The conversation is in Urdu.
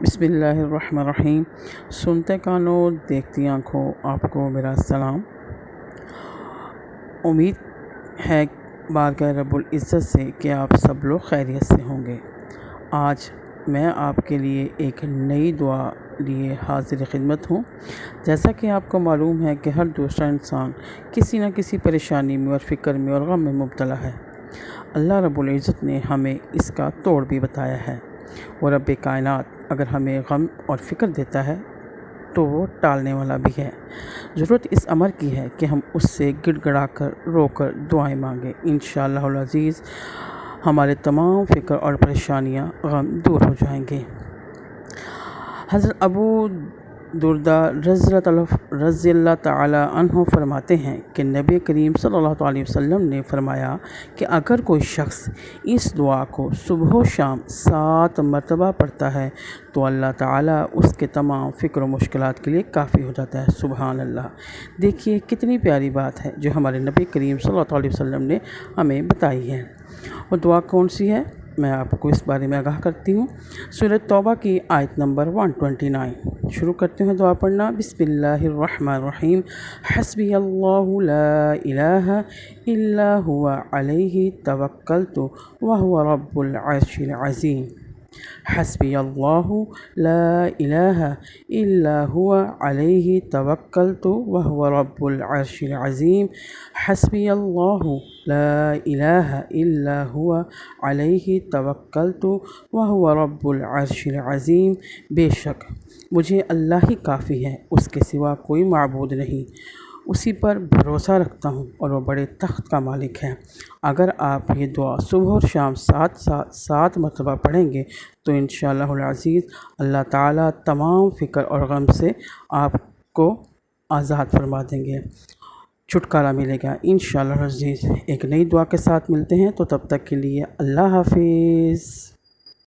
بسم اللہ الرحمن الرحیم۔ سنتے کانوں دیکھتی آنکھوں، آپ کو میرا سلام۔ امید ہے بارگاہ رب العزت سے کہ آپ سب لوگ خیریت سے ہوں گے۔ آج میں آپ کے لیے ایک نئی دعا لیے حاضر خدمت ہوں۔ جیسا کہ آپ کو معلوم ہے کہ ہر دوسرا انسان کسی نہ کسی پریشانی میں اور فکر میں اور غم میں مبتلا ہے۔ اللہ رب العزت نے ہمیں اس کا توڑ بھی بتایا ہے۔ وہ رب کائنات اگر ہمیں غم اور فکر دیتا ہے تو وہ ٹالنے والا بھی ہے۔ ضرورت اس امر کی ہے کہ ہم اس سے گڑ گڑا کر رو کر دعائیں مانگیں۔ انشاءاللہ العزیز ہمارے تمام فکر اور پریشانیاں غم دور ہو جائیں گے۔ حضرت ابو درداء رضی اللہ تعالی عنہ فرماتے ہیں کہ نبی کریم صلی اللہ علیہ وسلم نے فرمایا کہ اگر کوئی شخص اس دعا کو صبح و شام 7 مرتبہ پڑھتا ہے تو اللہ تعالیٰ اس کے تمام فکر و مشکلات کے لیے کافی ہو جاتا ہے۔ سبحان اللہ۔ دیکھیے کتنی پیاری بات ہے جو ہمارے نبی کریم صلی اللہ علیہ وسلم نے ہمیں بتائی ہے۔ وہ دعا کون سی ہے، میں آپ کو اس بارے میں آگاہ کرتی ہوں۔ سورہ توبہ کی آیت نمبر 129 شروع کرتے ہیں دعا پڑھنا۔ بسم اللہ الرحمن الرحیم۔ حسبی اللہ لا الہ الا هو علیہ توکلت وہو رب العرش العظیم۔ حسبی اللہ لا الہ الا هو علیہ توکلت وہو رب العرش العظیم۔ حسبی اللہ لا الہ الا هو علیہ توکلت وہو رب العرش العظیم۔ بے شک مجھے اللہ ہی کافی ہے، اس کے سوا کوئی معبود نہیں، اسی پر بھروسہ رکھتا ہوں اور وہ بڑے تخت کا مالک ہے۔ اگر آپ یہ دعا صبح اور شام 7 مرتبہ پڑھیں گے تو انشاءاللہ العزیز اللہ تعالیٰ تمام فکر اور غم سے آپ کو آزاد فرما دیں گے، چھٹکارا ملے گا انشاءاللہ العزیز۔ ایک نئی دعا کے ساتھ ملتے ہیں، تو تب تک کے لیے اللہ حافظ۔